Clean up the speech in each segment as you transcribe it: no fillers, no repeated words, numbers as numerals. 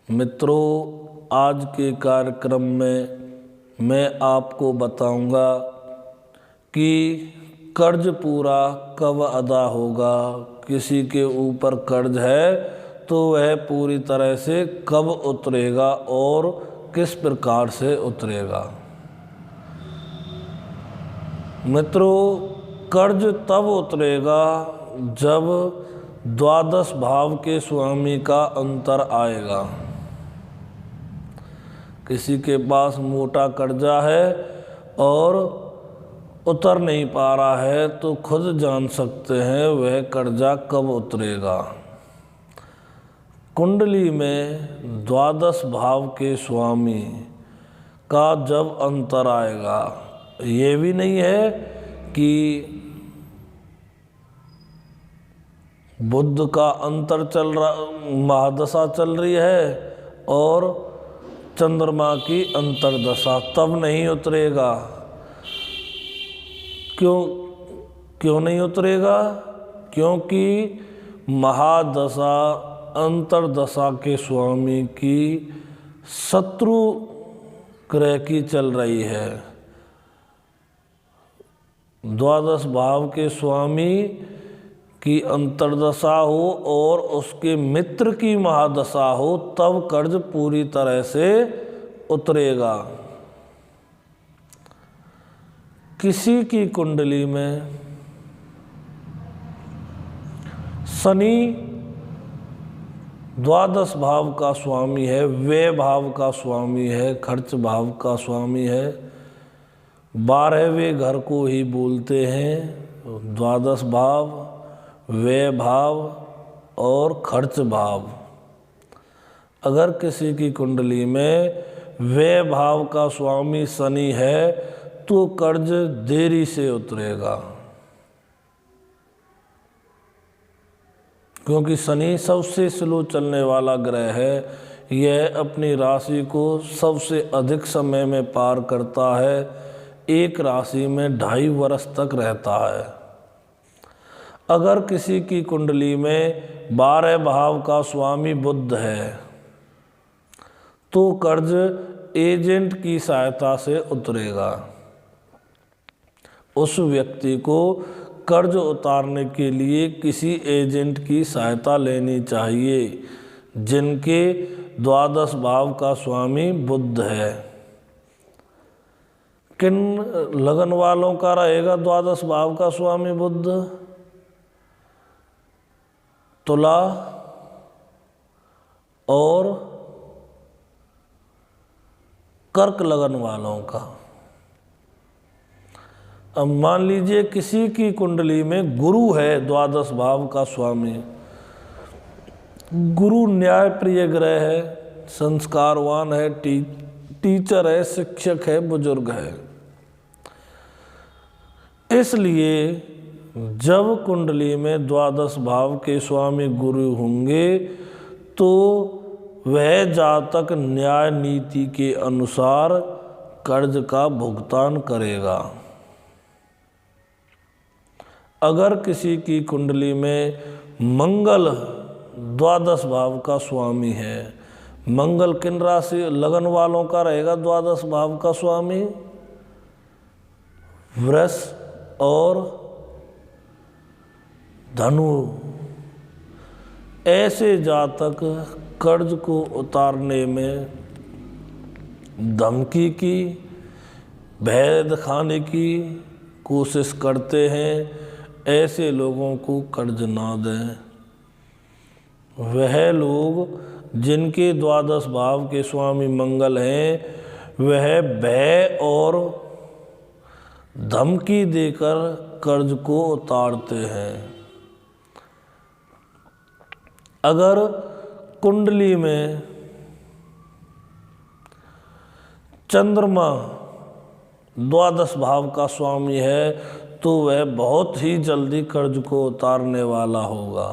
मित्रों, आज के कार्यक्रम में मैं आपको बताऊंगा कि कर्ज पूरा कब अदा होगा। किसी के ऊपर कर्ज है तो वह पूरी तरह से कब उतरेगा और किस प्रकार से उतरेगा। मित्रों, कर्ज तब उतरेगा जब द्वादश भाव के स्वामी का अंतर आएगा। किसी के पास मोटा कर्जा है और उतर नहीं पा रहा है तो खुद जान सकते हैं वह कर्जा कब उतरेगा। कुंडली में द्वादश भाव के स्वामी का जब अंतर आएगा, ये भी नहीं है कि बुध का अंतर चल रहा, महादशा चल रही है और चंद्रमा की अंतरदशा, तब नहीं उतरेगा। क्यों नहीं उतरेगा? क्योंकि महादशा अंतरदशा के स्वामी की शत्रु ग्रह की चल रही है। द्वादश भाव के स्वामी की अंतरदशा हो और उसके मित्र की महादशा हो तब कर्ज पूरी तरह से उतरेगा। किसी की कुंडली में शनि द्वादश भाव का स्वामी है, व्यय भाव का स्वामी है, खर्च भाव का स्वामी है। 12वें घर को ही बोलते हैं द्वादश भाव, व्यय भाव और खर्च भाव। अगर किसी की कुंडली में व्यय भाव का स्वामी शनि है तो कर्ज देरी से उतरेगा, क्योंकि शनि सबसे स्लो चलने वाला ग्रह है। यह अपनी राशि को सबसे अधिक समय में पार करता है, एक राशि में 2.5 वर्ष तक रहता है। अगर किसी की कुंडली में 12 भाव का स्वामी बुध है तो कर्ज एजेंट की सहायता से उतरेगा। उस व्यक्ति को कर्ज उतारने के लिए किसी एजेंट की सहायता लेनी चाहिए जिनके द्वादश भाव का स्वामी बुध है। किन लगन वालों का रहेगा द्वादश भाव का स्वामी बुध? तुला और कर्क लगन वालों का। अब मान लीजिए किसी की कुंडली में गुरु है द्वादश भाव का स्वामी। गुरु न्याय प्रिय ग्रह है, संस्कारवान है, टीचर है, शिक्षक है, बुजुर्ग है। इसलिए जब कुंडली में द्वादश भाव के स्वामी गुरु होंगे तो वह जातक न्याय नीति के अनुसार कर्ज का भुगतान करेगा। अगर किसी की कुंडली में मंगल द्वादश भाव का स्वामी है, मंगल किन राशि लगन वालों का रहेगा द्वादश भाव का स्वामी? वृष और धनु। ऐसे जातक कर्ज को उतारने में धमकी की, भय दिखाने की कोशिश करते हैं। ऐसे लोगों को कर्ज ना दें। वह लोग जिनके द्वादश भाव के स्वामी मंगल हैं वह भय और धमकी देकर कर्ज को उतारते हैं। अगर कुंडली में चंद्रमा द्वादश भाव का स्वामी है तो वह बहुत ही जल्दी कर्ज को उतारने वाला होगा,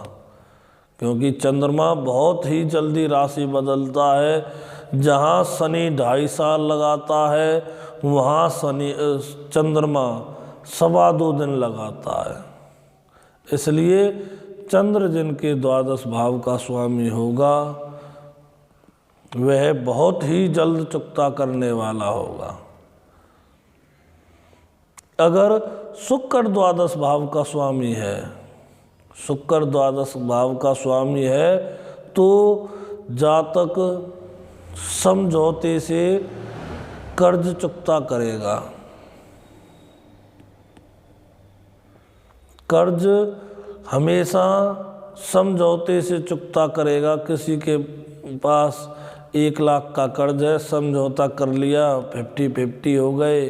क्योंकि चंद्रमा बहुत ही जल्दी राशि बदलता है। जहाँ शनि 2.5 साल लगाता है वहाँ चंद्रमा 2.25 दिन लगाता है। इसलिए चंद्र जिनके द्वादश भाव का स्वामी होगा वह बहुत ही जल्द चुकता करने वाला होगा। अगर शुक्र द्वादश भाव का स्वामी है, शुक्र द्वादश भाव का स्वामी है, तो जातक समझौते से कर्ज चुकता करेगा। कर्ज हमेशा समझौते से चुकता करेगा। किसी के पास 1 लाख का कर्ज है, समझौता कर लिया, 50-50 हो गए,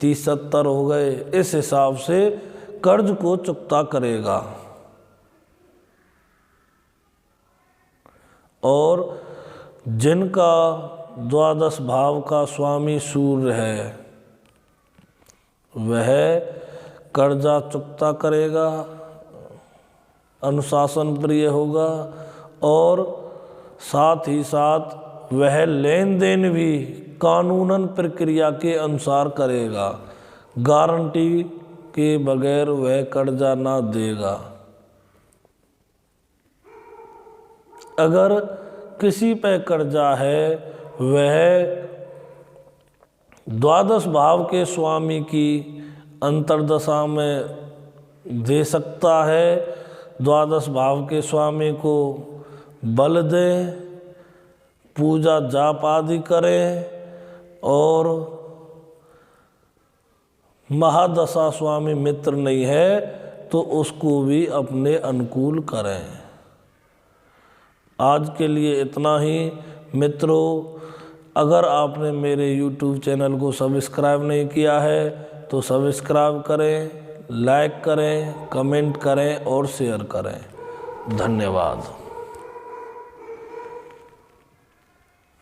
30-70 हो गए, इस हिसाब से कर्ज को चुकता करेगा। और जिनका द्वादश भाव का स्वामी सूर्य है, वह कर्जा चुकता करेगा, अनुशासन प्रिय होगा, और साथ ही साथ वह लेन देन भी कानूनन प्रक्रिया के अनुसार करेगा। गारंटी के बगैर वह कर्जा ना देगा। अगर किसी पे कर्जा है, वह द्वादश भाव के स्वामी की अंतर्दशा में दे सकता है। द्वादश भाव के स्वामी को बल दे, पूजा जाप आदि करें, और महादशा स्वामी मित्र नहीं है तो उसको भी अपने अनुकूल करें। आज के लिए इतना ही मित्रों। अगर आपने मेरे YouTube चैनल को सब्सक्राइब नहीं किया है तो सब्सक्राइब करें, लाइक करें, कमेंट करें और शेयर करें। धन्यवाद।